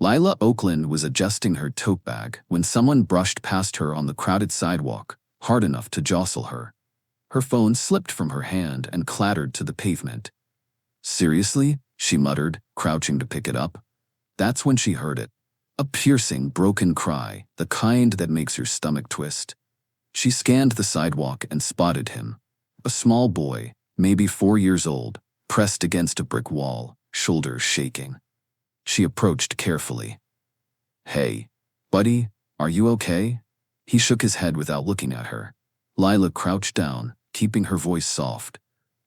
Lyla Oakland was adjusting her tote bag when someone brushed past her on the crowded sidewalk, hard enough to jostle her. Her phone slipped from her hand and clattered to the pavement. "Seriously?" she muttered, crouching to pick it up. That's when she heard it. A piercing, broken cry, the kind that makes your stomach twist. She scanned the sidewalk and spotted him. A small boy, maybe 4 years old, pressed against a brick wall, shoulders shaking. She approached carefully. "Hey, buddy, are you okay?" He shook his head without looking at her. Lyla crouched down, keeping her voice soft.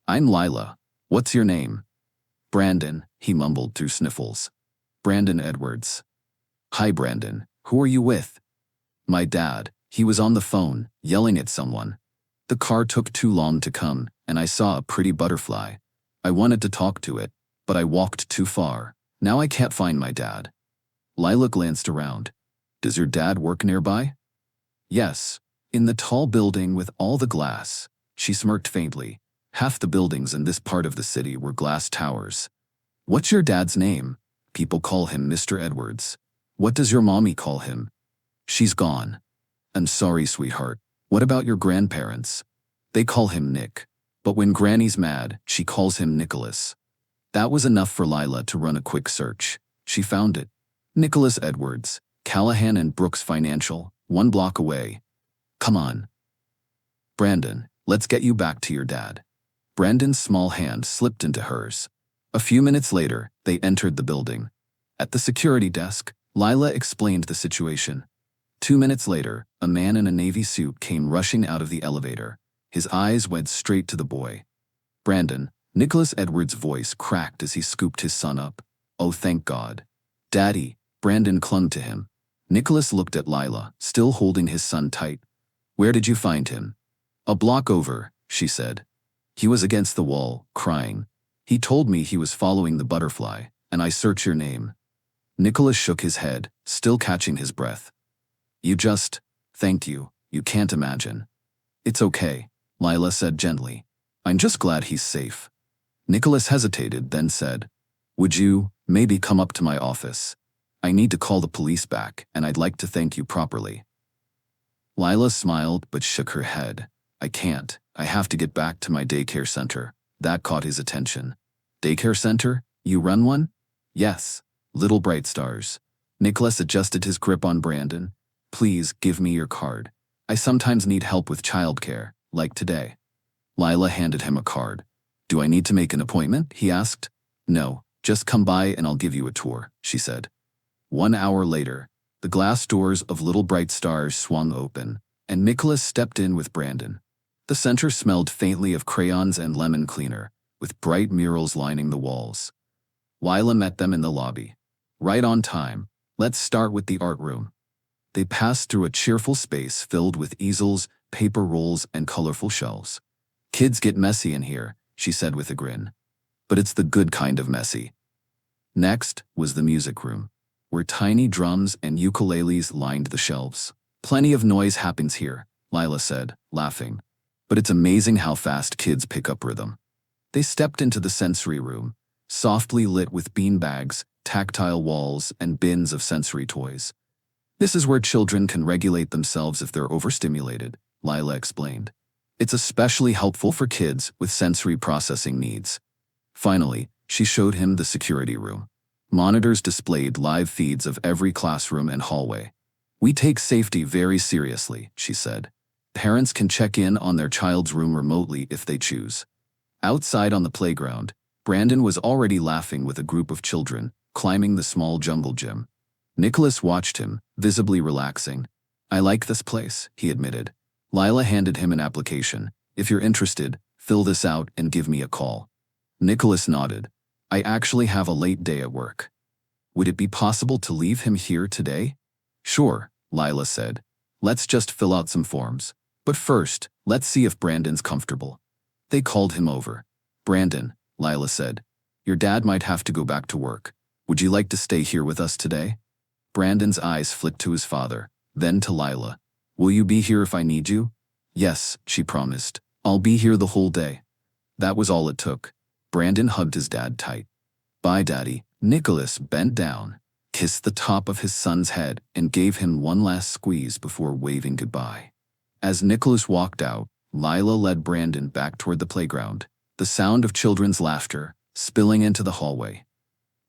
"I'm Lyla. What's your name?" "Brandon," he mumbled through sniffles. "Brandon Edwards." "Hi, Brandon. Who are you with?" "My dad. He was on the phone, yelling at someone. The car took too long to come, and I saw a pretty butterfly. I wanted to talk to it, but I walked too far. Now I can't find my dad." Lyla glanced around. "Does your dad work nearby?" "Yes, in the tall building with all the glass." She smirked faintly. Half the buildings in this part of the city were glass towers. "What's your dad's name?" "People call him Mr. Edwards." "What does your mommy call him?" "She's gone." "I'm sorry, sweetheart. What about your grandparents?" "They call him Nick. But when Granny's mad, she calls him Nicholas." That was enough for Lyla to run a quick search. She found it. Nicholas Edwards, Callahan and Brooks Financial, 1 block away. "Come on, Brandon, let's get you back to your dad." Brandon's small hand slipped into hers. A few minutes later, they entered the building. At the security desk, Lyla explained the situation. 2 minutes later, a man in a navy suit came rushing out of the elevator. His eyes went straight to the boy. "Brandon," Nicholas Edwards' voice cracked as he scooped his son up. "Oh, thank God." "Daddy." Brandon clung to him. Nicholas looked at Lyla, still holding his son tight. "Where did you find him?" "A block over," she said. "He was against the wall, crying. He told me he was following the butterfly, and I searched your name." Nicholas shook his head, still catching his breath. Thank you, you can't imagine." "It's okay," Lyla said gently. "I'm just glad he's safe." Nicholas hesitated, then said, "Would you, maybe come up to my office? I need to call the police back, and I'd like to thank you properly." Lyla smiled but shook her head. "I can't. I have to get back to my daycare center." That caught his attention. "Daycare center? You run one?" "Yes. Little Bright Stars." Nicholas adjusted his grip on Brandon. "Please give me your card. I sometimes need help with childcare, like today." Lyla handed him a card. "Do I need to make an appointment?" he asked. "No, just come by and I'll give you a tour," she said. 1 hour later, the glass doors of Little Bright Stars swung open, and Nicholas stepped in with Brandon. The center smelled faintly of crayons and lemon cleaner, with bright murals lining the walls. Lyla met them in the lobby. "Right on time. Let's start with the art room." They passed through a cheerful space filled with easels, paper rolls, and colorful shelves. "Kids get messy in here," she said with a grin. "But it's the good kind of messy." Next was the music room, where tiny drums and ukuleles lined the shelves. "Plenty of noise happens here," Lyla said, laughing. "But it's amazing how fast kids pick up rhythm." They stepped into the sensory room, softly lit with beanbags, tactile walls, and bins of sensory toys. "This is where children can regulate themselves if they're overstimulated," Lyla explained. "It's especially helpful for kids with sensory processing needs." Finally, she showed him the security room. Monitors displayed live feeds of every classroom and hallway. "We take safety very seriously," she said. "Parents can check in on their child's room remotely if they choose." Outside on the playground, Brandon was already laughing with a group of children, climbing the small jungle gym. Nicholas watched him, visibly relaxing. "I like this place," he admitted. Lyla handed him an application. "If you're interested, fill this out and give me a call." Nicholas nodded. "I actually have a late day at work. Would it be possible to leave him here today?" "Sure," Lyla said. "Let's just fill out some forms. But first, let's see if Brandon's comfortable." They called him over. "Brandon," Lyla said, "your dad might have to go back to work. Would you like to stay here with us today?" Brandon's eyes flicked to his father, then to Lyla. "Will you be here if I need you?" "Yes," she promised. "I'll be here the whole day." That was all it took. Brandon hugged his dad tight. "Bye, Daddy." Nicholas bent down, kissed the top of his son's head, and gave him one last squeeze before waving goodbye. As Nicholas walked out, Lyla led Brandon back toward the playground, the sound of children's laughter spilling into the hallway.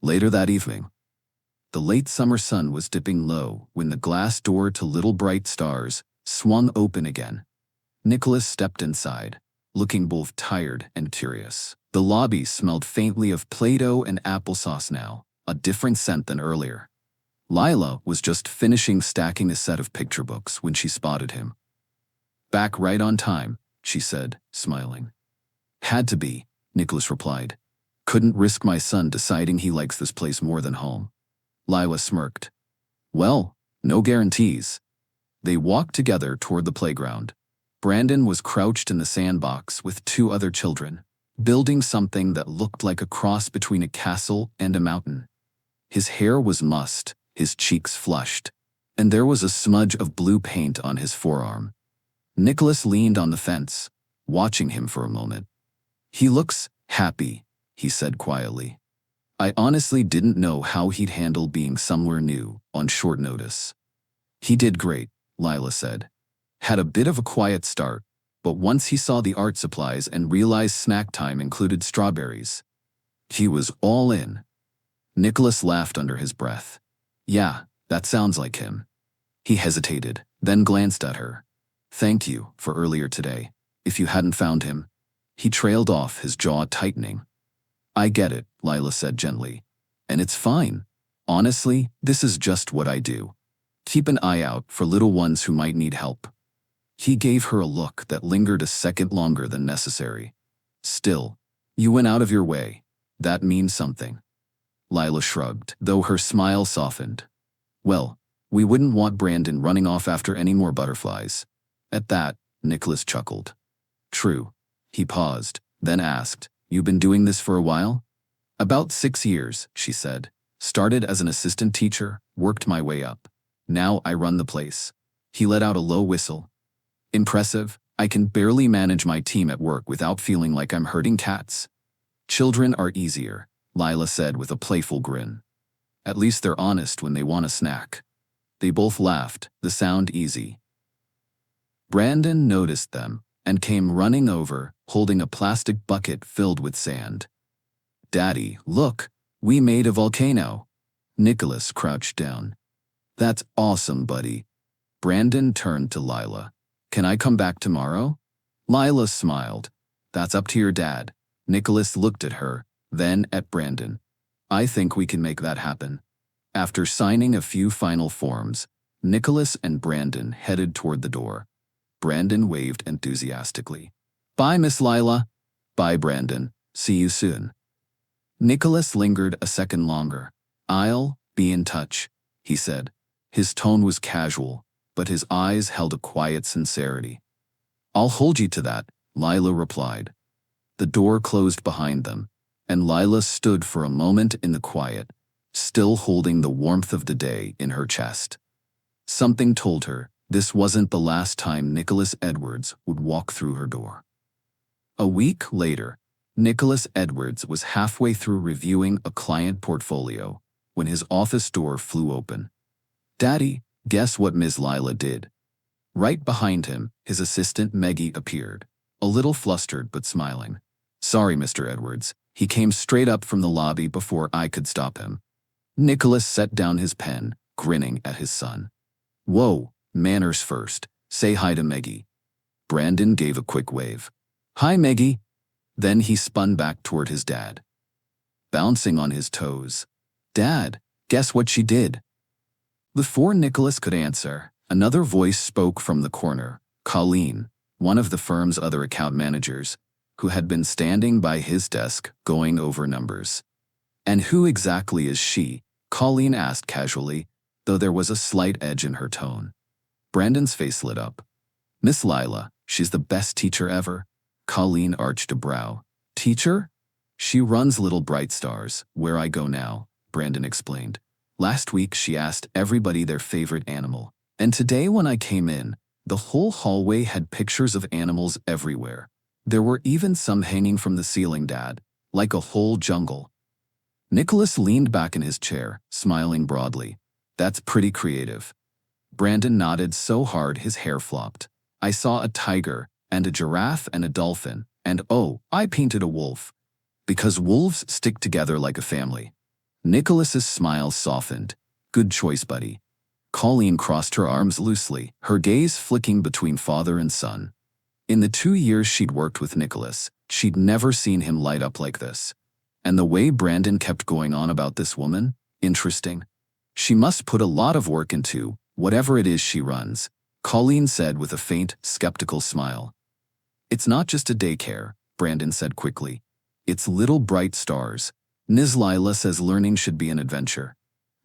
Later that evening, the late summer sun was dipping low when the glass door to Little Bright Stars swung open again. Nicholas stepped inside, looking both tired and curious. The lobby smelled faintly of Play-Doh and applesauce now, a different scent than earlier. Lyla was just finishing stacking a set of picture books when she spotted him. "Back right on time," she said, smiling. "Had to be," Nicholas replied. "Couldn't risk my son deciding he likes this place more than home." Lyla smirked. "Well, no guarantees." They walked together toward the playground. Brandon was crouched in the sandbox with two other children, building something that looked like a cross between a castle and a mountain. His hair was mussed, his cheeks flushed, and there was a smudge of blue paint on his forearm. Nicholas leaned on the fence, watching him for a moment. "He looks happy," he said quietly. "I honestly didn't know how he'd handle being somewhere new on short notice." "He did great," Lyla said. "Had a bit of a quiet start, but once he saw the art supplies and realized snack time included strawberries, he was all in." Nicholas laughed under his breath. "Yeah, that sounds like him." He hesitated, then glanced at her. "Thank you for earlier today. If you hadn't found him..." He trailed off, his jaw tightening. "I get it," Lyla said gently. "And it's fine. Honestly, this is just what I do. Keep an eye out for little ones who might need help." He gave her a look that lingered a second longer than necessary. "Still, you went out of your way. That means something." Lyla shrugged, though her smile softened. "Well, we wouldn't want Brandon running off after any more butterflies." At that, Nicholas chuckled. "True." He paused, then asked, "You been doing this for a while?" "About 6 years," she said. "Started as an assistant teacher, worked my way up. Now I run the place." He let out a low whistle. "Impressive. I can barely manage my team at work without feeling like I'm herding cats." "Children are easier," Lyla said with a playful grin. "At least they're honest when they want a snack." They both laughed, the sound easy. Brandon noticed them and came running over, holding a plastic bucket filled with sand. "Daddy, look, we made a volcano." Nicholas crouched down. "That's awesome, buddy." Brandon turned to Lyla. "Can I come back tomorrow?" Lyla smiled. "That's up to your dad." Nicholas looked at her, then at Brandon. "I think we can make that happen." After signing a few final forms, Nicholas and Brandon headed toward the door. Brandon waved enthusiastically. "Bye, Miss Lyla." "Bye, Brandon. See you soon." Nicholas lingered a second longer. "I'll be in touch," he said. His tone was casual, but his eyes held a quiet sincerity. "I'll hold you to that," Lyla replied. The door closed behind them, and Lyla stood for a moment in the quiet, still holding the warmth of the day in her chest. Something told her this wasn't the last time Nicholas Edwards would walk through her door. A week later, Nicholas Edwards was halfway through reviewing a client portfolio when his office door flew open. "Daddy, guess what Ms. Lyla did?" Right behind him, his assistant Maggie appeared, a little flustered but smiling. "Sorry, Mr. Edwards." He came straight up from the lobby before I could stop him. Nicholas set down his pen, grinning at his son. "Whoa, manners first. Say hi to Maggie." Brandon gave a quick wave. "Hi, Maggie." Then he spun back toward his dad, bouncing on his toes. "Dad, guess what she did?" Before Nicholas could answer, another voice spoke from the corner. Colleen, one of the firm's other account managers, who had been standing by his desk going over numbers. "And who exactly is she?" Colleen asked casually, though there was a slight edge in her tone. Brandon's face lit up. "Miss Lyla, she's the best teacher ever." Colleen arched a brow. "Teacher?" "She runs Little Bright Stars, where I go now," Brandon explained. "Last week she asked everybody their favorite animal, and today when I came in, the whole hallway had pictures of animals everywhere. There were even some hanging from the ceiling, Dad, like a whole jungle." Nicholas leaned back in his chair, smiling broadly. That's pretty creative. Brandon nodded so hard his hair flopped. I saw a tiger, and a giraffe and a dolphin, and oh, I painted a wolf. Because wolves stick together like a family. Nicholas's smile softened. Good choice, buddy. Colleen crossed her arms loosely, her gaze flicking between father and son. In the 2 years she'd worked with Nicholas, she'd never seen him light up like this. And the way Brandon kept going on about this woman, interesting. She must put a lot of work into whatever it is she runs, Colleen said with a faint, skeptical smile. It's not just a daycare, Brandon said quickly. It's little bright stars. Ms. Lyla says learning should be an adventure.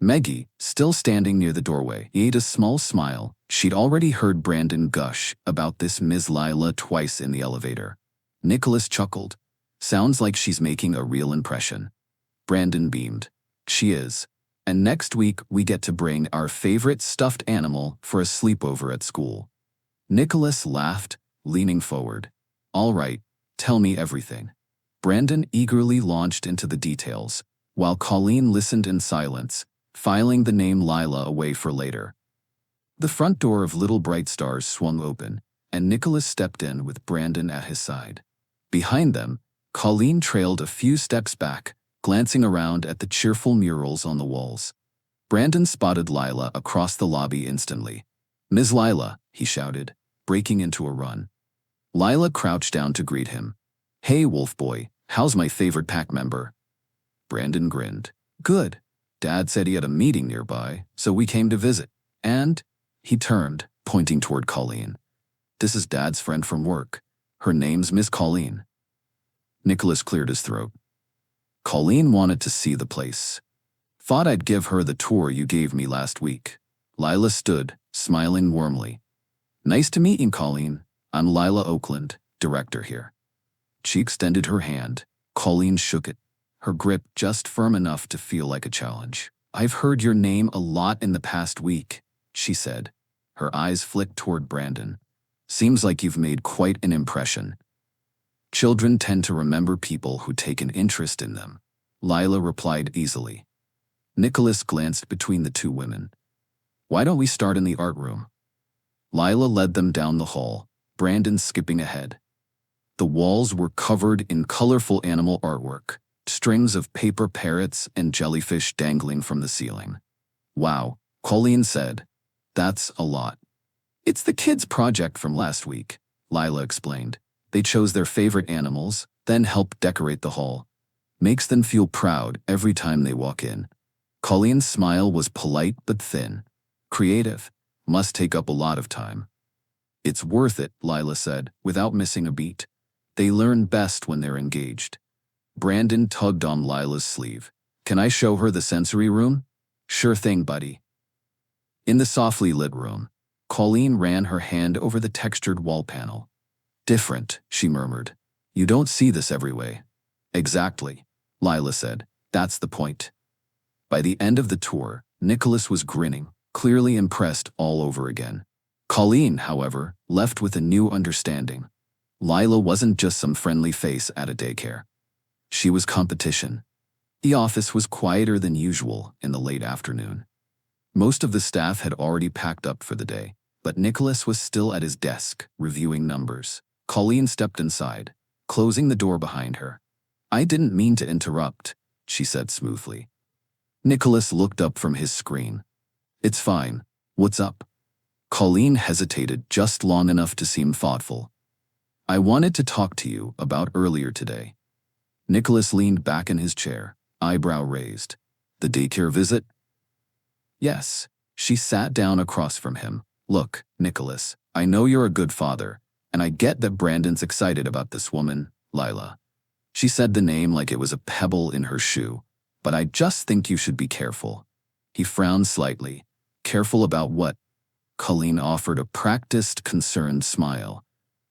Maggie, still standing near the doorway, gave a small smile. She'd already heard Brandon gush about this Ms. Lyla twice in the elevator. Nicholas chuckled. Sounds like she's making a real impression. Brandon beamed. She is. And next week we get to bring our favorite stuffed animal for a sleepover at school. Nicholas laughed, leaning forward. All right, tell me everything. Brandon eagerly launched into the details, while Colleen listened in silence, filing the name Lyla away for later. The front door of Little Bright Stars swung open, and Nicholas stepped in with Brandon at his side. Behind them, Colleen trailed a few steps back, glancing around at the cheerful murals on the walls. Brandon spotted Lyla across the lobby instantly. Ms. Lyla, he shouted, breaking into a run. Lyla crouched down to greet him. Hey, Wolf Boy, how's my favorite pack member? Brandon grinned. Good. Dad said he had a meeting nearby, so we came to visit. And? He turned, pointing toward Colleen. This is Dad's friend from work. Her name's Miss Colleen. Nicholas cleared his throat. Colleen wanted to see the place. Thought I'd give her the tour you gave me last week. Lyla stood, smiling warmly. Nice to meet you, Colleen. I'm Lyla Oakland, director here. She extended her hand. Colleen shook it, her grip just firm enough to feel like a challenge. I've heard your name a lot in the past week, she said. Her eyes flicked toward Brandon. Seems like you've made quite an impression. Children tend to remember people who take an interest in them, Lyla replied easily. Nicholas glanced between the two women. Why don't we start in the art room? Lyla led them down the hall, Brandon skipping ahead. The walls were covered in colorful animal artwork, strings of paper parrots and jellyfish dangling from the ceiling. Wow, Colleen said. That's a lot. It's the kids' project from last week, Lyla explained. They chose their favorite animals, then helped decorate the hall. Makes them feel proud every time they walk in. Colleen's smile was polite but thin. Creative. Must take up a lot of time. It's worth it, Lyla said, without missing a beat. They learn best when they're engaged. Brandon tugged on Lyla's sleeve. Can I show her the sensory room? Sure thing, buddy. In the softly lit room, Colleen ran her hand over the textured wall panel. Different, she murmured. You don't see this every way. Exactly, Lyla said. That's the point. By the end of the tour, Nicholas was grinning, clearly impressed all over again. Colleen, however, left with a new understanding. Lyla wasn't just some friendly face at a daycare. She was competition. The office was quieter than usual in the late afternoon. Most of the staff had already packed up for the day, but Nicholas was still at his desk, reviewing numbers. Colleen stepped inside, closing the door behind her. I didn't mean to interrupt, she said smoothly. Nicholas looked up from his screen. It's fine. What's up? Colleen hesitated just long enough to seem thoughtful. I wanted to talk to you about earlier today. Nicholas leaned back in his chair, eyebrow raised. The daycare visit? Yes. She sat down across from him. Look, Nicholas, I know you're a good father, and I get that Brandon's excited about this woman, Lyla. She said the name like it was a pebble in her shoe, but I just think you should be careful. He frowned slightly. Careful about what? Colleen offered a practiced, concerned smile.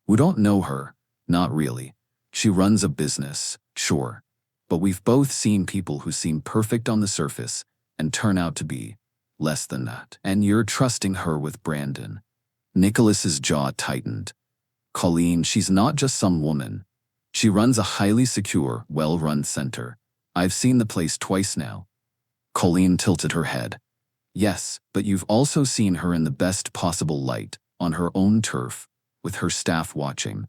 We don't know her. Not really. She runs a business, sure. But we've both seen people who seem perfect on the surface and turn out to be less than that. And you're trusting her with Brandon. Nicholas's jaw tightened. Colleen, she's not just some woman. She runs a highly secure, well-run center. I've seen the place twice now. Colleen tilted her head. Yes, but you've also seen her in the best possible light, on her own turf, with her staff watching.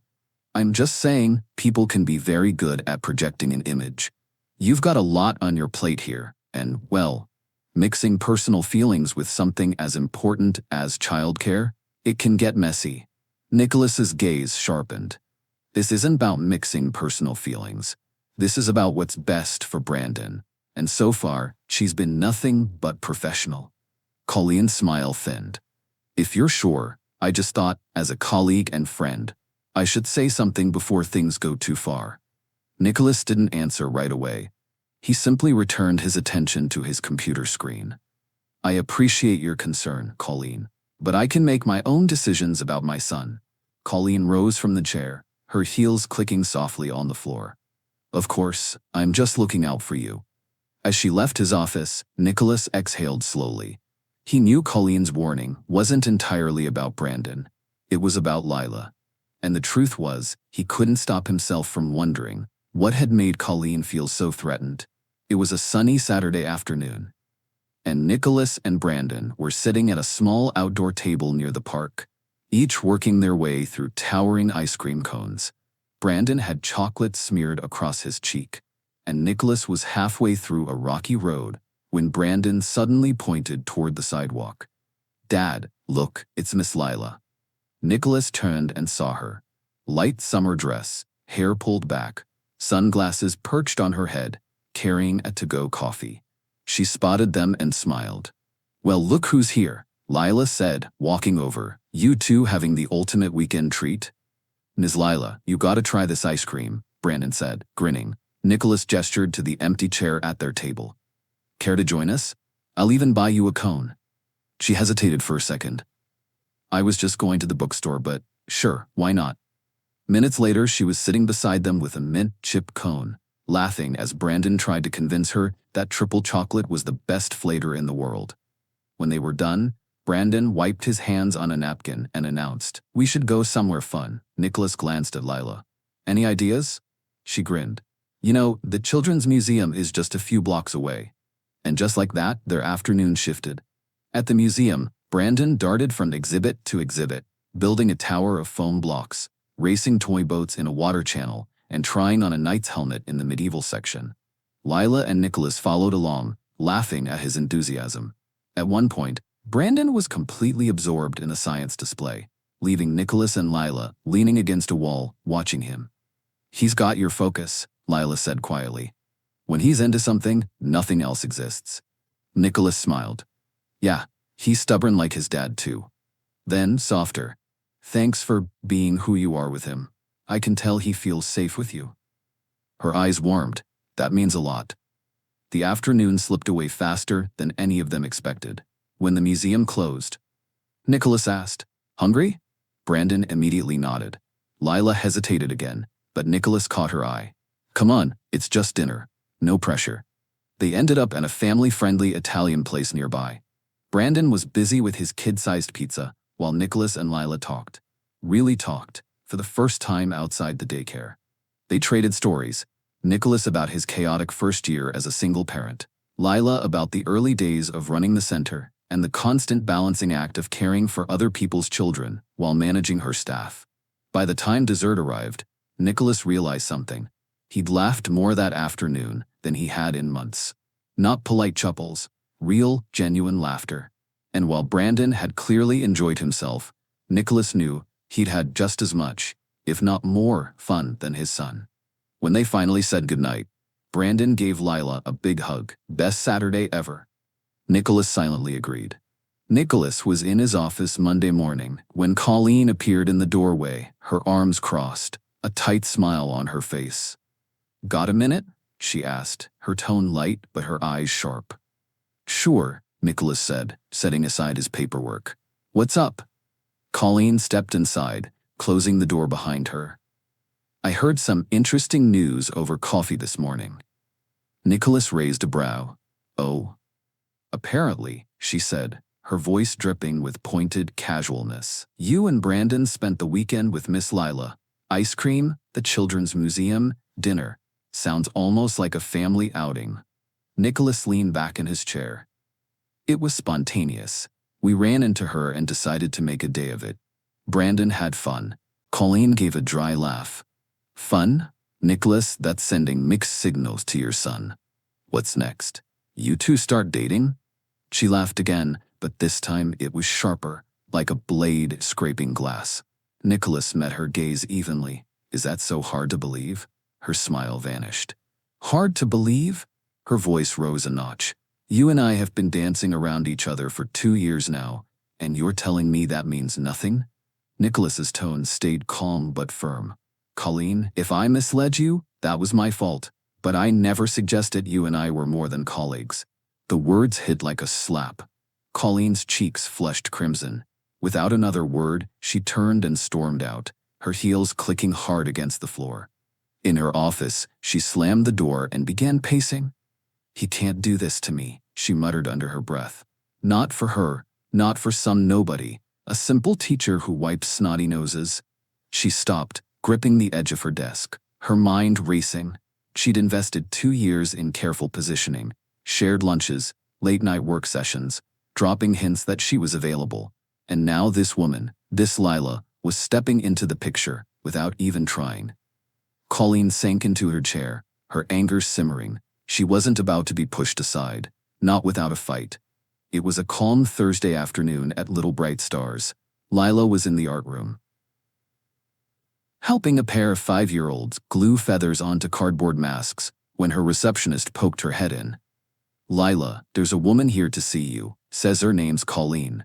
I'm just saying, people can be very good at projecting an image. You've got a lot on your plate here, and, well, mixing personal feelings with something as important as childcare, it can get messy. Nicholas's gaze sharpened. This isn't about mixing personal feelings. This is about what's best for Brandon, and so far, she's been nothing but professional. Colleen's smile thinned. If you're sure, I just thought, as a colleague and friend, I should say something before things go too far. Nicholas didn't answer right away. He simply returned his attention to his computer screen. I appreciate your concern, Colleen, but I can make my own decisions about my son. Colleen rose from the chair, her heels clicking softly on the floor. Of course, I'm just looking out for you. As she left his office, Nicholas exhaled slowly. He knew Colleen's warning wasn't entirely about Brandon. It was about Lyla. And the truth was, he couldn't stop himself from wondering what had made Colleen feel so threatened. It was a sunny Saturday afternoon, and Nicholas and Brandon were sitting at a small outdoor table near the park, each working their way through towering ice cream cones. Brandon had chocolate smeared across his cheek, and Nicholas was halfway through a rocky road when Brandon suddenly pointed toward the sidewalk. Dad, look, it's Miss Lyla. Nicholas turned and saw her. Light summer dress, hair pulled back, sunglasses perched on her head, carrying a to-go coffee. She spotted them and smiled. Well, look who's here, Lyla said, walking over. You two having the ultimate weekend treat? Ms. Lyla, you gotta try this ice cream, Brandon said, grinning. Nicholas gestured to the empty chair at their table. Care to join us? I'll even buy you a cone. She hesitated for a second. I was just going to the bookstore, but sure, why not? Minutes later, she was sitting beside them with a mint chip cone, laughing as Brandon tried to convince her that triple chocolate was the best flavor in the world. When they were done, Brandon wiped his hands on a napkin and announced, "We should go somewhere fun." Nicholas glanced at Lyla. Any ideas? She grinned. You know, the Children's Museum is just a few blocks away. And just like that, their afternoon shifted. At the museum, Brandon darted from exhibit to exhibit, building a tower of foam blocks, racing toy boats in a water channel, and trying on a knight's helmet in the medieval section. Lyla and Nicholas followed along, laughing at his enthusiasm. At one point, Brandon was completely absorbed in the science display, leaving Nicholas and Lyla leaning against a wall, watching him. He's got your focus, Lyla said quietly. When he's into something, nothing else exists. Nicholas smiled. Yeah, he's stubborn like his dad too. Then, softer. Thanks for being who you are with him. I can tell he feels safe with you. Her eyes warmed. That means a lot. The afternoon slipped away faster than any of them expected. When the museum closed, Nicholas asked, "Hungry?" Brandon immediately nodded. Lyla hesitated again, but Nicholas caught her eye. Come on, it's just dinner. No pressure. They ended up at a family-friendly Italian place nearby. Brandon was busy with his kid-sized pizza, while Nicholas and Lyla talked. Really talked, for the first time outside the daycare. They traded stories. Nicholas about his chaotic first year as a single parent. Lyla about the early days of running the center and the constant balancing act of caring for other people's children while managing her staff. By the time dessert arrived, Nicholas realized something. He'd laughed more that afternoon than he had in months. Not polite chuckles, real, genuine laughter. And while Brandon had clearly enjoyed himself, Nicholas knew he'd had just as much, if not more, fun than his son. When they finally said goodnight, Brandon gave Lyla a big hug. Best Saturday ever. Nicholas silently agreed. Nicholas was in his office Monday morning when Colleen appeared in the doorway, her arms crossed, a tight smile on her face. Got a minute? She asked, her tone light but her eyes sharp. Sure, Nicholas said, setting aside his paperwork. What's up? Colleen stepped inside, closing the door behind her. I heard some interesting news over coffee this morning. Nicholas raised a brow. Oh? Apparently, she said, her voice dripping with pointed casualness. You and Brandon spent the weekend with Miss Lyla. Ice cream, the Children's Museum, dinner. Sounds almost like a family outing. Nicholas leaned back in his chair. It was spontaneous. We ran into her and decided to make a day of it. Brandon had fun. Colleen gave a dry laugh. Fun? Nicholas, that's sending mixed signals to your son. What's next? You two start dating? She laughed again, but this time it was sharper, like a blade scraping glass. Nicholas met her gaze evenly. Is that so hard to believe? Her smile vanished. Hard to believe? Her voice rose a notch. You and I have been dancing around each other for 2 years now, and you're telling me that means nothing? Nicholas's tone stayed calm but firm. Colleen, if I misled you, that was my fault, but I never suggested you and I were more than colleagues. The words hit like a slap. Colleen's cheeks flushed crimson. Without another word, she turned and stormed out, her heels clicking hard against the floor. In her office, she slammed the door and began pacing. He can't do this to me, she muttered under her breath. Not for her, not for some nobody, a simple teacher who wipes snotty noses. She stopped, gripping the edge of her desk, her mind racing. She'd invested 2 years in careful positioning, shared lunches, late-night work sessions, dropping hints that she was available. And now this woman, this Lyla, was stepping into the picture without even trying. Colleen sank into her chair, her anger simmering. She wasn't about to be pushed aside, not without a fight. It was a calm Thursday afternoon at Little Bright Stars. Lyla was in the art room, helping a pair of 5-year-olds glue feathers onto cardboard masks when her receptionist poked her head in. Lyla, there's a woman here to see you, says her name's Colleen.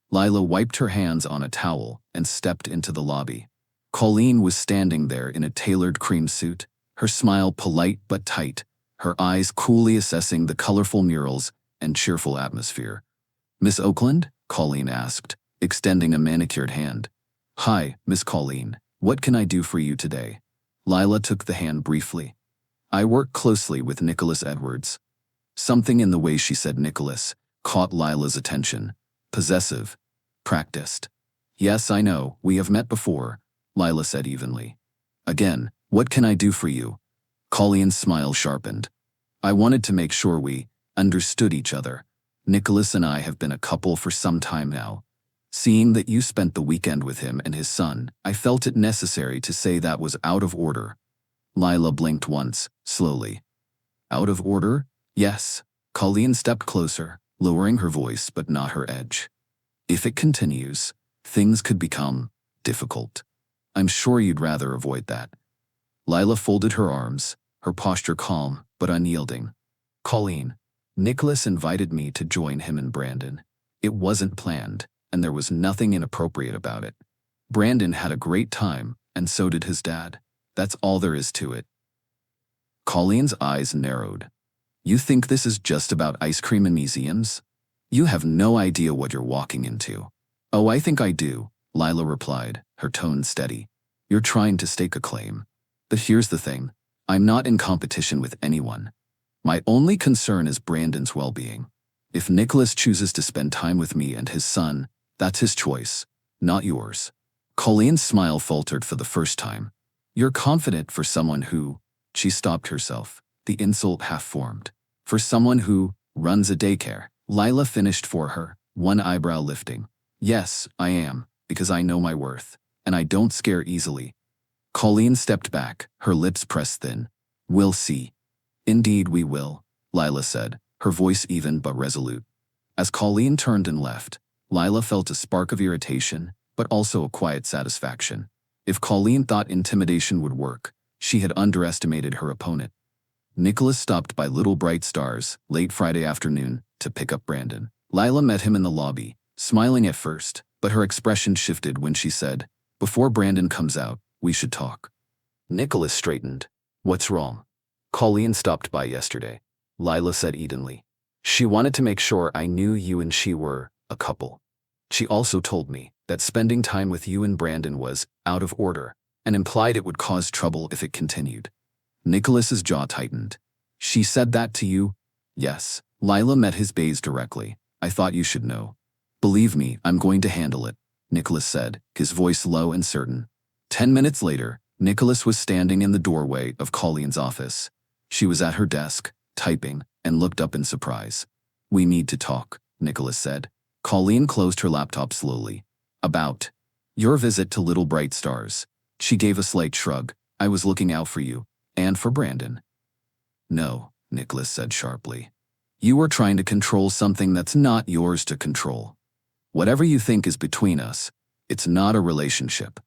Lyla wiped her hands on a towel and stepped into the lobby. Colleen was standing there in a tailored cream suit, her smile polite but tight, her eyes coolly assessing the colorful murals and cheerful atmosphere. Miss Oakland? Colleen asked, extending a manicured hand. Hi, Miss Colleen. What can I do for you today? Lyla took the hand briefly. I work closely with Nicholas Edwards. Something in the way she said Nicholas caught Lyla's attention. Possessive. Practiced. Yes, I know, we have met before, Lyla said evenly. Again, what can I do for you? Colleen's smile sharpened. I wanted to make sure we understood each other. Nicholas and I have been a couple for some time now. Seeing that you spent the weekend with him and his son, I felt it necessary to say that was out of order. Lyla blinked once, slowly. Out of order? Yes. Colleen stepped closer, lowering her voice but not her edge. If it continues, things could become difficult. I'm sure you'd rather avoid that. Lyla folded her arms, her posture calm but unyielding. Colleen, Nicholas invited me to join him and Brandon. It wasn't planned, and there was nothing inappropriate about it. Brandon had a great time, and so did his dad. That's all there is to it. Colleen's eyes narrowed. You think this is just about ice cream and museums? You have no idea what you're walking into. Oh, I think I do, Lyla replied, her tone steady. You're trying to stake a claim. But here's the thing. I'm not in competition with anyone. My only concern is Brandon's well-being. If Nicholas chooses to spend time with me and his son, that's his choice, not yours. Colleen's smile faltered for the first time. You're confident for someone who… She stopped herself, the insult half-formed. For someone who runs a daycare. Lyla finished for her, one eyebrow lifting. Yes, I am, because I know my worth, and I don't scare easily. Colleen stepped back, her lips pressed thin. We'll see. Indeed we will, Lyla said, her voice even but resolute. As Colleen turned and left, Lyla felt a spark of irritation, but also a quiet satisfaction. If Colleen thought intimidation would work, she had underestimated her opponent. Nicholas stopped by Little Bright Stars late Friday afternoon to pick up Brandon. Lyla met him in the lobby, smiling at first, but her expression shifted when she said, Before Brandon comes out, we should talk. Nicholas straightened. What's wrong? Colleen stopped by yesterday, Lyla said evenly. She wanted to make sure I knew you and she were a couple. She also told me that spending time with you and Brandon was out of order and implied it would cause trouble if it continued. Nicholas's jaw tightened. She said that to you? Yes. Lyla met his gaze directly. I thought you should know. Believe me, I'm going to handle it, Nicholas said, his voice low and certain. 10 minutes later, Nicholas was standing in the doorway of Colleen's office. She was at her desk, typing, and looked up in surprise. "We need to talk," Nicholas said. Colleen closed her laptop slowly. "About your visit to Little Bright Stars." She gave a slight shrug. "I was looking out for you, and for Brandon." "No," Nicholas said sharply. "You are trying to control something that's not yours to control. Whatever you think is between us, it's not a relationship.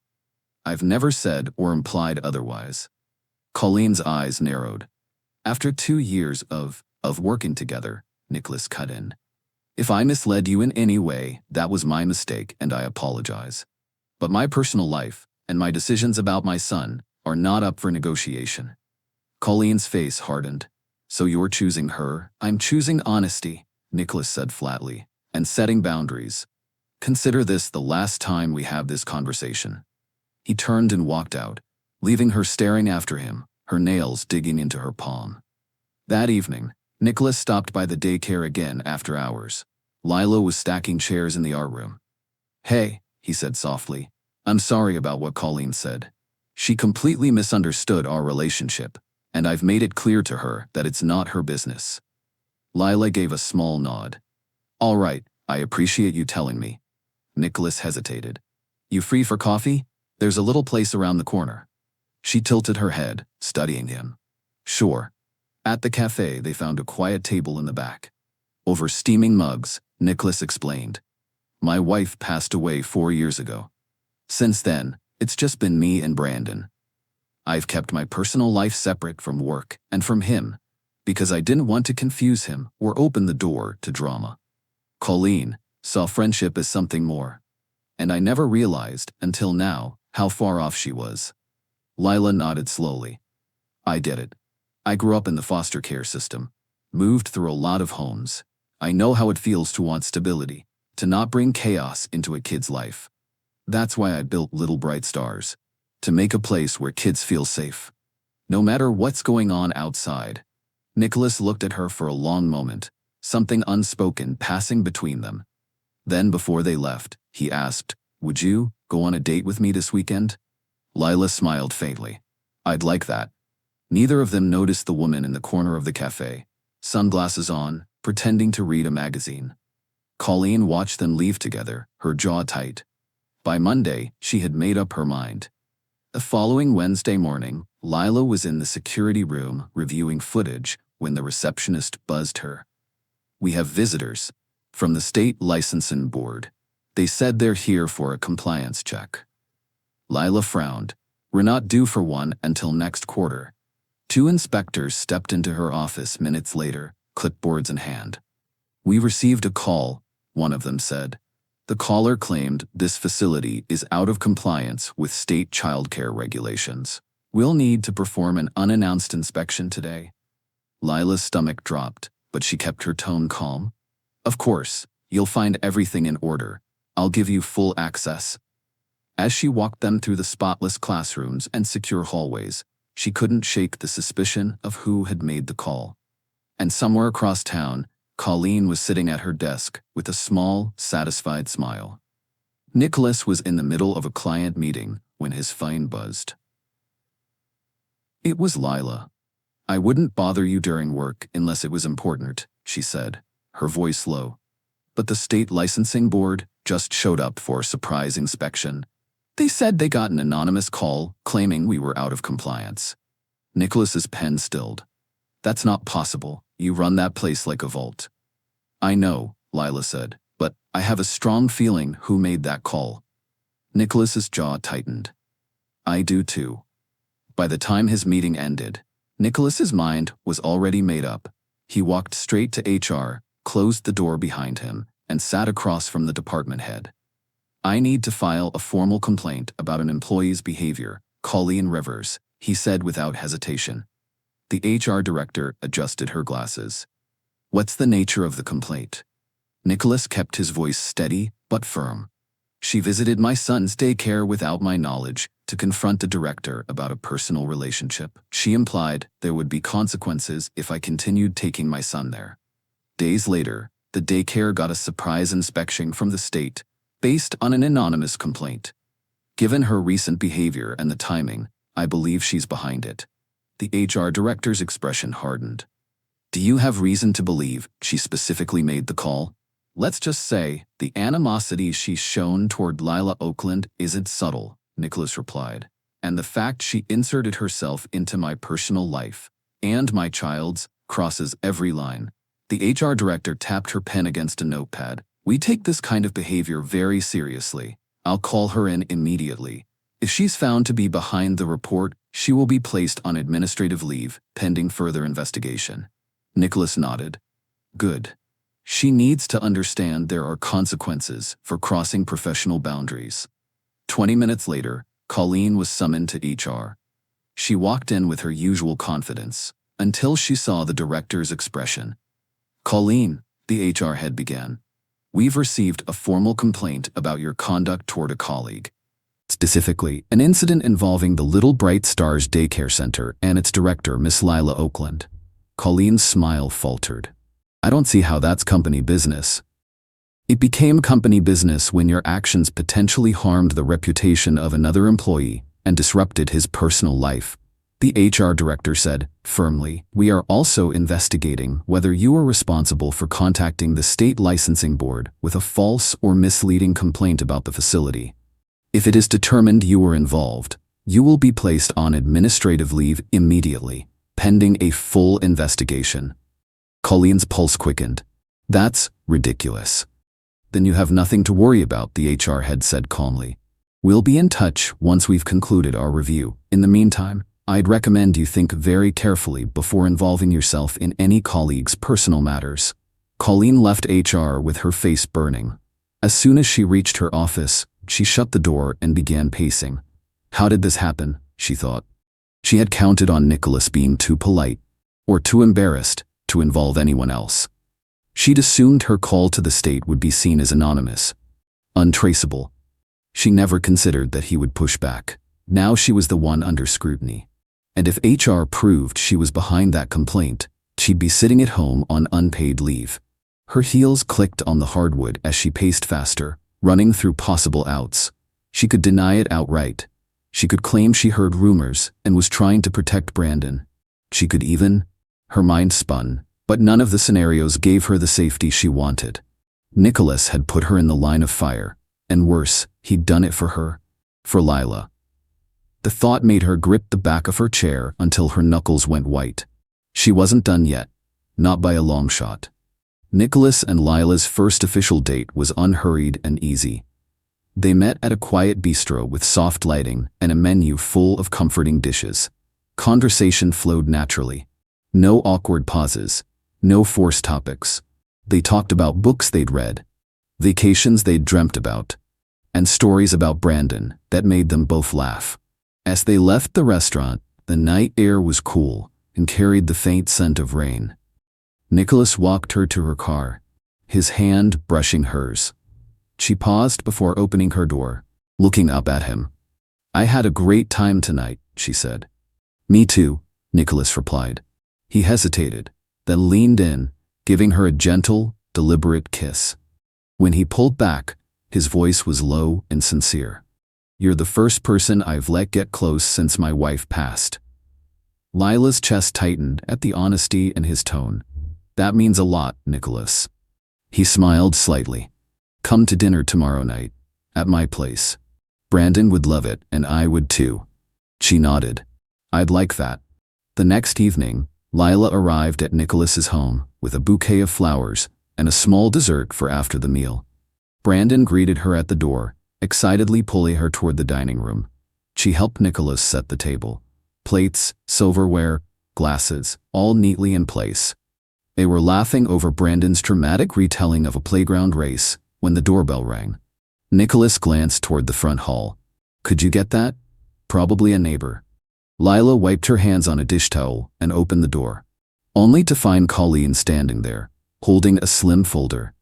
I've never said or implied otherwise." Colleen's eyes narrowed. "After 2 years of working together," Nicholas cut in. "If I misled you in any way, that was my mistake and I apologize. But my personal life and my decisions about my son are not up for negotiation." Colleen's face hardened. "So you're choosing her?" "I'm choosing honesty," Nicholas said flatly, "and setting boundaries. Consider this the last time we have this conversation." He turned and walked out, leaving her staring after him, her nails digging into her palm. That evening, Nicholas stopped by the daycare again after hours. Lyla was stacking chairs in the art room. "Hey," he said softly, "I'm sorry about what Colleen said. She completely misunderstood our relationship, and I've made it clear to her that it's not her business." Lyla gave a small nod. "All right, I appreciate you telling me." Nicholas hesitated. "You free for coffee? There's a little place around the corner." She tilted her head, studying him. "Sure." At the cafe, they found a quiet table in the back. Over steaming mugs, Nicholas explained, "My wife passed away 4 years ago. Since then, it's just been me and Brandon. I've kept my personal life separate from work and from him, because I didn't want to confuse him or open the door to drama. Colleen saw friendship as something more, and I never realized until now how far off she was." Lyla nodded slowly. "I get it. I grew up in the foster care system, moved through a lot of homes. I know how it feels to want stability, to not bring chaos into a kid's life. That's why I built Little Bright Stars, to make a place where kids feel safe, no matter what's going on outside." Nicholas looked at her for a long moment, something unspoken passing between them. Then before they left, he asked, "Would you go on a date with me this weekend?" Lyla smiled faintly. "I'd like that." Neither of them noticed the woman in the corner of the cafe, sunglasses on, pretending to read a magazine. Colleen watched them leave together, her jaw tight. By Monday, she had made up her mind. The following Wednesday morning, Lyla was in the security room reviewing footage when the receptionist buzzed her. "We have visitors from the state licensing board. They said they're here for a compliance check." Lyla frowned. "We're not due for one until next quarter." 2 inspectors stepped into her office minutes later, clipboards in hand. "We received a call," one of them said. "The caller claimed this facility is out of compliance with state childcare regulations. We'll need to perform an unannounced inspection today." Lyla's stomach dropped, but she kept her tone calm. "Of course, you'll find everything in order. I'll give you full access." As she walked them through the spotless classrooms and secure hallways, she couldn't shake the suspicion of who had made the call. And somewhere across town, Colleen was sitting at her desk with a small, satisfied smile. Nicholas was in the middle of a client meeting when his phone buzzed. It was Lyla. "I wouldn't bother you during work unless it was important," she said, her voice low. "But the state licensing board just showed up for a surprise inspection. They said they got an anonymous call claiming we were out of compliance." Nicholas's pen stilled. "That's not possible. You run that place like a vault." "I know," Lyla said, "but I have a strong feeling who made that call." Nicholas's jaw tightened. "I do too." By the time his meeting ended, Nicholas's mind was already made up. He walked straight to HR, closed the door behind him, and sat across from the department head. "I need to file a formal complaint about an employee's behavior, Colleen Rivers," he said without hesitation. The HR director adjusted her glasses. "What's the nature of the complaint?" Nicholas kept his voice steady but firm. "She visited my son's daycare without my knowledge to confront the director about a personal relationship. She implied there would be consequences if I continued taking my son there. Days later, the daycare got a surprise inspection from the state, based on an anonymous complaint. Given her recent behavior and the timing, I believe she's behind it. The HR director's expression hardened. Do you have reason to believe she specifically made the call? Let's just say the animosity she's shown toward Lyla Oakland isn't subtle, Nicholas replied. And the fact she inserted herself into my personal life, and my child's, crosses every line. The HR director tapped her pen against a notepad. We take this kind of behavior very seriously. I'll call her in immediately. If she's found to be behind the report, she will be placed on administrative leave, pending further investigation. Nicholas nodded. Good. She needs to understand there are consequences for crossing professional boundaries. 20 minutes later, Colleen was summoned to HR. She walked in with her usual confidence, until she saw the director's expression. Colleen, the HR head began. We've received a formal complaint about your conduct toward a colleague. Specifically, an incident involving the Little Bright Stars Daycare Center and its director, Miss Lyla Oakland. Colleen's smile faltered. I don't see how that's company business. It became company business when your actions potentially harmed the reputation of another employee and disrupted his personal life. The HR director said, firmly, we are also investigating whether you are responsible for contacting the state licensing board with a false or misleading complaint about the facility. If it is determined you were involved, you will be placed on administrative leave immediately, pending a full investigation. Colleen's pulse quickened. That's ridiculous. Then you have nothing to worry about, the HR head said calmly. We'll be in touch once we've concluded our review. In the meantime, I'd recommend you think very carefully before involving yourself in any colleague's personal matters. Colleen left HR with her face burning. As soon as she reached her office, she shut the door and began pacing. How did this happen, she thought. She had counted on Nicholas being too polite, or too embarrassed, to involve anyone else. She'd assumed her call to the state would be seen as anonymous, untraceable. She never considered that he would push back. Now she was the one under scrutiny. And if HR proved she was behind that complaint, she'd be sitting at home on unpaid leave. Her heels clicked on the hardwood as she paced faster, running through possible outs. She could deny it outright. She could claim she heard rumors and was trying to protect Brandon. She could even. Her mind spun, but none of the scenarios gave her the safety she wanted. Nicholas had put her in the line of fire, and worse, he'd done it for her. For Lyla. The thought made her grip the back of her chair until her knuckles went white. She wasn't done yet, not by a long shot. Nicholas and Lyla's first official date was unhurried and easy. They met at a quiet bistro with soft lighting and a menu full of comforting dishes. Conversation flowed naturally. No awkward pauses, no forced topics. They talked about books they'd read, vacations they'd dreamt about, and stories about Brandon that made them both laugh. As they left the restaurant, the night air was cool and carried the faint scent of rain. Nicholas walked her to her car, his hand brushing hers. She paused before opening her door, looking up at him. I had a great time tonight, she said. Me too, Nicholas replied. He hesitated, then leaned in, giving her a gentle, deliberate kiss. When he pulled back, his voice was low and sincere. You're the first person I've let get close since my wife passed. Lyla's chest tightened at the honesty in his tone. That means a lot, Nicholas. He smiled slightly. Come to dinner tomorrow night, at my place. Brandon would love it, and I would too. She nodded. I'd like that. The next evening, Lyla arrived at Nicholas's home with a bouquet of flowers and a small dessert for after the meal. Brandon greeted her at the door, excitedly pulling her toward the dining room. She helped Nicholas set the table. Plates, silverware, glasses, all neatly in place. They were laughing over Brandon's dramatic retelling of a playground race when the doorbell rang. Nicholas glanced toward the front hall. Could you get that? Probably a neighbor. Lyla wiped her hands on a dish towel and opened the door, only to find Colleen standing there, holding a slim folder.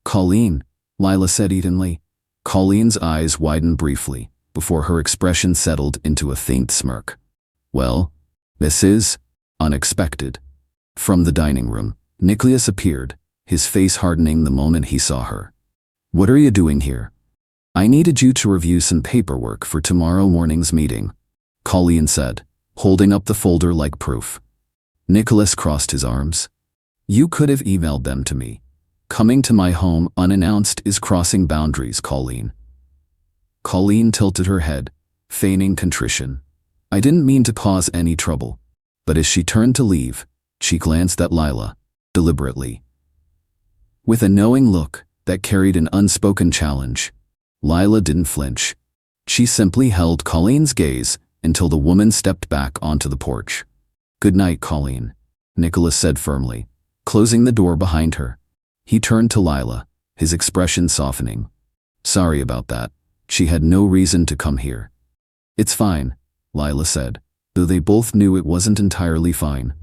Colleen, Lyla said evenly. Colleen's eyes widened briefly before her expression settled into a faint smirk. Well, this is unexpected. From the dining room, Nicholas appeared, his face hardening the moment he saw her. What are you doing here? I needed you to review some paperwork for tomorrow morning's meeting. Colleen said, holding up the folder like proof. Nicholas crossed his arms. You could have emailed them to me. Coming to my home unannounced is crossing boundaries, Colleen. Colleen tilted her head, feigning contrition. I didn't mean to cause any trouble. But as she turned to leave, she glanced at Lyla, deliberately. With a knowing look that carried an unspoken challenge, Lyla didn't flinch. She simply held Colleen's gaze until the woman stepped back onto the porch. Good night, Colleen, Nicholas said firmly, closing the door behind her. He turned to Lyla, his expression softening. Sorry about that. She had no reason to come here. It's fine, Lyla said, though they both knew it wasn't entirely fine.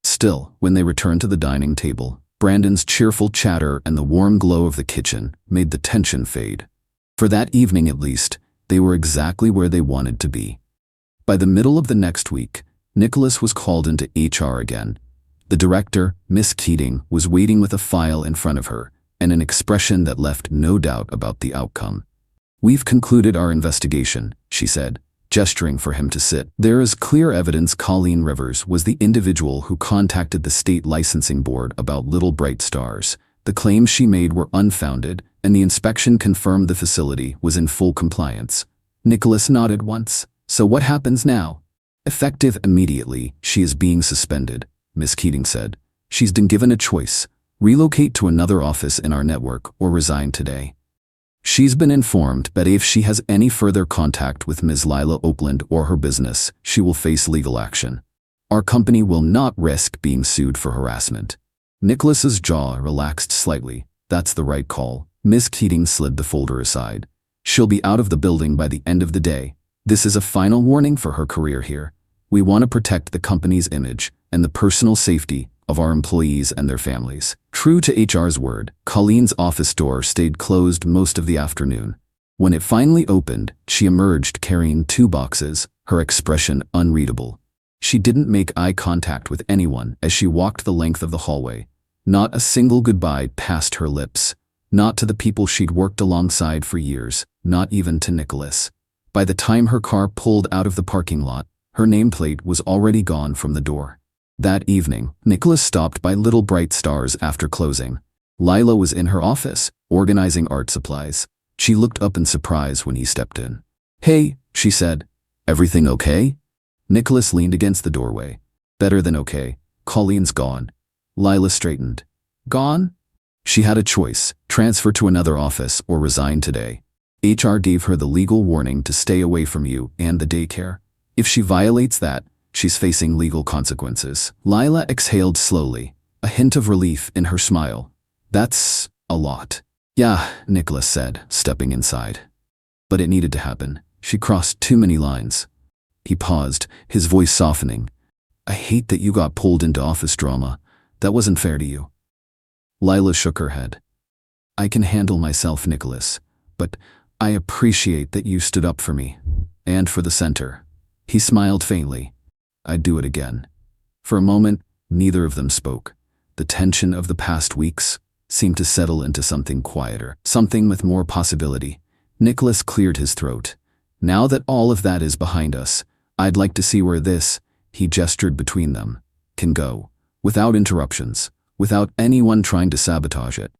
Still, when they returned to the dining table, Brandon's cheerful chatter and the warm glow of the kitchen made the tension fade. For that evening at least, they were exactly where they wanted to be. By the middle of the next week, Nicholas was called into HR again. The director, Miss Keating, was waiting with a file in front of her and an expression that left no doubt about the outcome. We've concluded our investigation, she said, gesturing for him to sit. There is clear evidence Colleen Rivers was the individual who contacted the state licensing board about Little Bright Stars. The claims she made were unfounded, and the inspection confirmed the facility was in full compliance. Nicholas nodded once. So what happens now? Effective immediately, she is being suspended, Miss Keating said. She's been given a choice: relocate to another office in our network or resign today. She's been informed that if she has any further contact with Ms. Lyla Oakland or her business, she will face legal action. Our company will not risk being sued for harassment. Nicholas's jaw relaxed slightly. That's the right call. Miss Keating slid the folder aside. She'll be out of the building by the end of the day. This is a final warning for her career here. We want to protect the company's image and the personal safety of our employees and their families. True to HR's word, Colleen's office door stayed closed most of the afternoon. When it finally opened, she emerged carrying 2 boxes, her expression unreadable. She didn't make eye contact with anyone as she walked the length of the hallway. Not a single goodbye passed her lips. Not to the people she'd worked alongside for years, not even to Nicholas. By the time her car pulled out of the parking lot, her nameplate was already gone from the door. That evening, Nicholas stopped by Little Bright Stars after closing. Lyla was in her office, organizing art supplies. She looked up in surprise when he stepped in. Hey, she said. Everything okay? Nicholas leaned against the doorway. Better than okay. Colleen's gone. Lyla straightened. Gone? She had a choice: transfer to another office or resign today. HR gave her the legal warning to stay away from you and the daycare. If she violates that, she's facing legal consequences. Lyla exhaled slowly, a hint of relief in her smile. That's a lot. Yeah, Nicholas said, stepping inside. But it needed to happen. She crossed too many lines. He paused, his voice softening. I hate that you got pulled into office drama. That wasn't fair to you. Lyla shook her head. I can handle myself, Nicholas, but I appreciate that you stood up for me. And for the center. He smiled faintly. I'd do it again. For a moment, neither of them spoke. The tension of the past weeks seemed to settle into something quieter, something with more possibility. Nicholas cleared his throat. Now that all of that is behind us, I'd like to see where this, he gestured between them, can go, without interruptions, without anyone trying to sabotage it.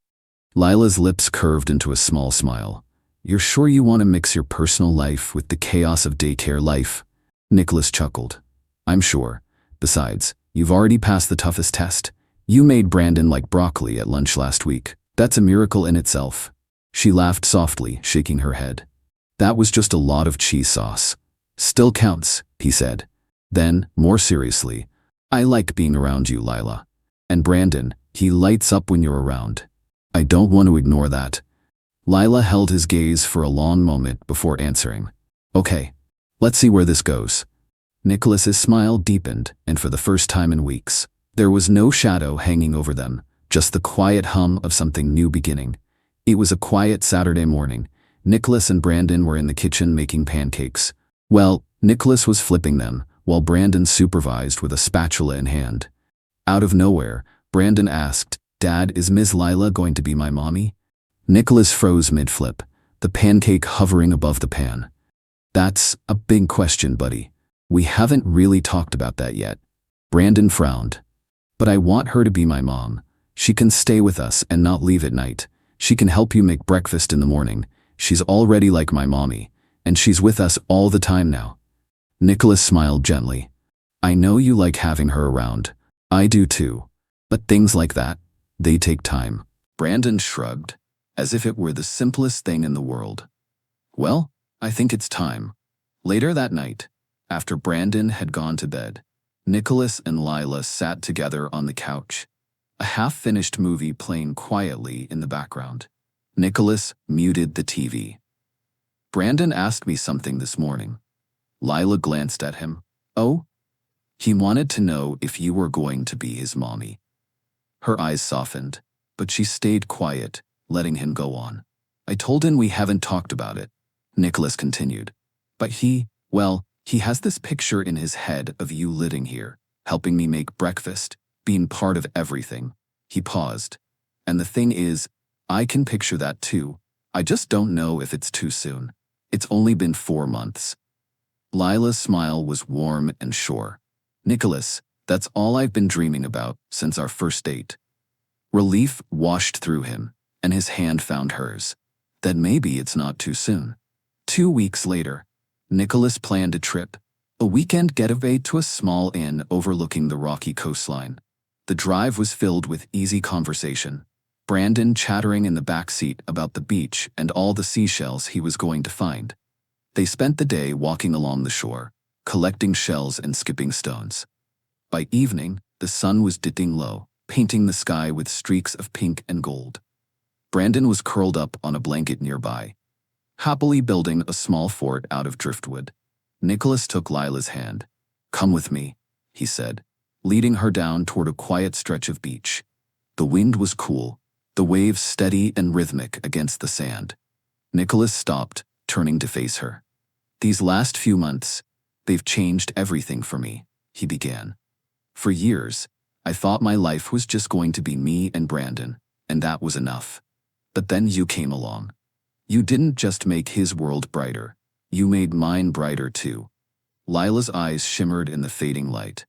Lyla's lips curved into a small smile. You're sure you want to mix your personal life with the chaos of daycare life? Nicholas chuckled. I'm sure. Besides, you've already passed the toughest test. You made Brandon like broccoli at lunch last week. That's a miracle in itself. She laughed softly, shaking her head. That was just a lot of cheese sauce. Still counts, he said. Then, more seriously, I like being around you, Lyla. And Brandon, he lights up when you're around. I don't want to ignore that. Lyla held his gaze for a long moment before answering. Okay, let's see where this goes. Nicholas's smile deepened, and for the first time in weeks, there was no shadow hanging over them, just the quiet hum of something new beginning. It was a quiet Saturday morning. Nicholas and Brandon were in the kitchen making pancakes. Well, Nicholas was flipping them, while Brandon supervised with a spatula in hand. Out of nowhere, Brandon asked, Dad, is Ms. Lyla going to be my mommy? Nicholas froze mid-flip, the pancake hovering above the pan. That's a big question, buddy. We haven't really talked about that yet. Brandon frowned. But I want her to be my mom. She can stay with us and not leave at night. She can help you make breakfast in the morning. She's already like my mommy, and she's with us all the time now. Nicholas smiled gently. I know you like having her around. I do too. But things like that, they take time. Brandon shrugged, as if it were the simplest thing in the world. Well, I think it's time. Later that night, after Brandon had gone to bed, Nicholas and Lyla sat together on the couch, a half-finished movie playing quietly in the background. Nicholas muted the TV. Brandon asked me something this morning. Lyla glanced at him. Oh? He wanted to know if you were going to be his mommy. Her eyes softened, but she stayed quiet, letting him go on. I told him we haven't talked about it, Nicholas continued. But he has this picture in his head of you living here, helping me make breakfast, being part of everything. He paused. And the thing is, I can picture that too. I just don't know if it's too soon. It's only been 4 months. Lyla's smile was warm and sure. Nicholas, that's all I've been dreaming about since our first date. Relief washed through him, and his hand found hers. Then maybe it's not too soon. 2 weeks later, Nicholas planned a trip, a weekend getaway to a small inn overlooking the rocky coastline. The drive was filled with easy conversation, Brandon chattering in the back seat about the beach and all the seashells he was going to find. They spent the day walking along the shore, collecting shells and skipping stones. By evening, the sun was dipping low, painting the sky with streaks of pink and gold. Brandon was curled up on a blanket nearby, happily building a small fort out of driftwood. Nicholas took Lyla's hand. Come with me, he said, leading her down toward a quiet stretch of beach. The wind was cool, the waves steady and rhythmic against the sand. Nicholas stopped, turning to face her. These last few months, they've changed everything for me, he began. For years, I thought my life was just going to be me and Brandon, and that was enough. But then you came along. You didn't just make his world brighter, you made mine brighter too. Lyla's eyes shimmered in the fading light.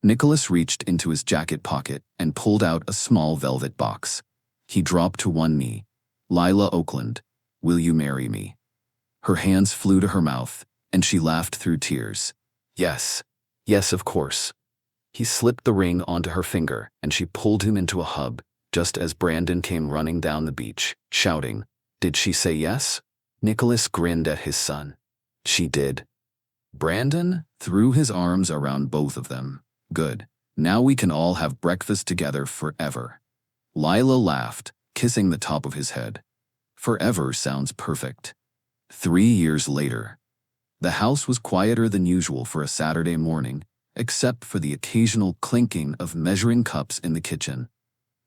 Nicholas reached into his jacket pocket and pulled out a small velvet box. He dropped to one knee. Lyla Oakland, will you marry me? Her hands flew to her mouth, and she laughed through tears. Yes, of course. He slipped the ring onto her finger, and she pulled him into a hug, just as Brandon came running down the beach, shouting, Did she say yes? Nicholas grinned at his son. She did. Brandon threw his arms around both of them. Good. Now we can all have breakfast together forever. Lyla laughed, kissing the top of his head. Forever sounds perfect. 3 years later. The house was quieter than usual for a Saturday morning, except for the occasional clinking of measuring cups in the kitchen.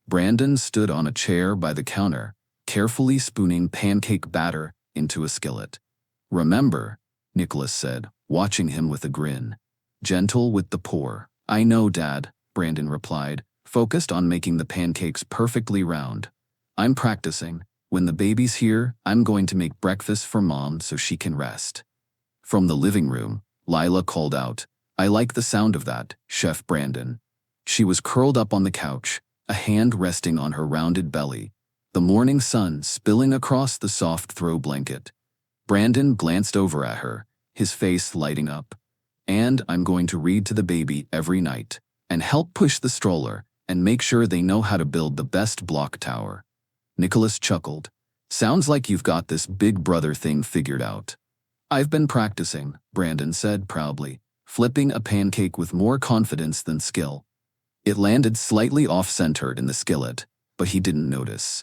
Brandon stood on a chair by the counter, carefully spooning pancake batter into a skillet. Remember, Nicholas said, watching him with a grin. Gentle with the pour. I know, Dad, Brandon replied, focused on making the pancakes perfectly round. I'm practicing. When the baby's here, I'm going to make breakfast for Mom so she can rest. From the living room, Lyla called out, I like the sound of that, Chef Brandon. She was curled up on the couch, a hand resting on her rounded belly, the morning sun spilling across the soft throw blanket. Brandon glanced over at her, his face lighting up. And I'm going to read to the baby every night, and help push the stroller, and make sure they know how to build the best block tower. Nicholas chuckled. Sounds like you've got this big brother thing figured out. I've been practicing, Brandon said proudly, flipping a pancake with more confidence than skill. It landed slightly off-centered in the skillet, but he didn't notice.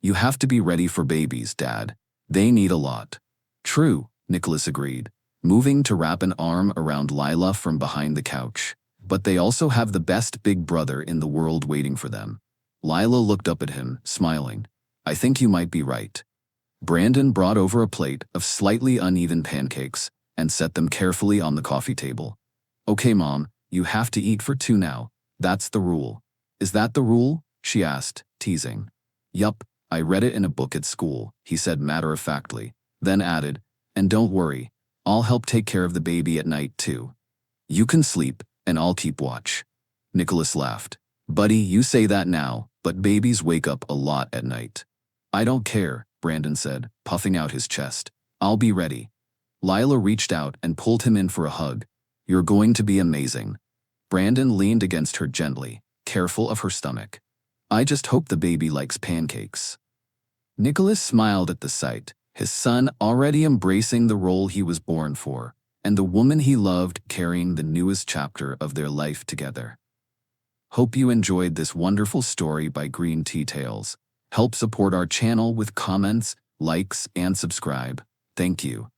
You have to be ready for babies, Dad. They need a lot. True, Nicholas agreed, moving to wrap an arm around Lyla from behind the couch. But they also have the best big brother in the world waiting for them. Lyla looked up at him, smiling. I think you might be right. Brandon brought over a plate of slightly uneven pancakes and set them carefully on the coffee table. Okay, Mom, you have to eat for 2 now. That's the rule. Is that the rule? She asked, teasing. Yup, I read it in a book at school, he said matter-of-factly, then added, and don't worry, I'll help take care of the baby at night too. You can sleep, and I'll keep watch. Nicholas laughed. Buddy, you say that now, but babies wake up a lot at night. I don't care, Brandon said, puffing out his chest. I'll be ready. Lyla reached out and pulled him in for a hug. You're going to be amazing. Brandon leaned against her gently, careful of her stomach. I just hope the baby likes pancakes. Nicholas smiled at the sight, his son already embracing the role he was born for, and the woman he loved carrying the newest chapter of their life together. Hope you enjoyed this wonderful story by Green Tea Tales. Help support our channel with comments, likes, and subscribe. Thank you.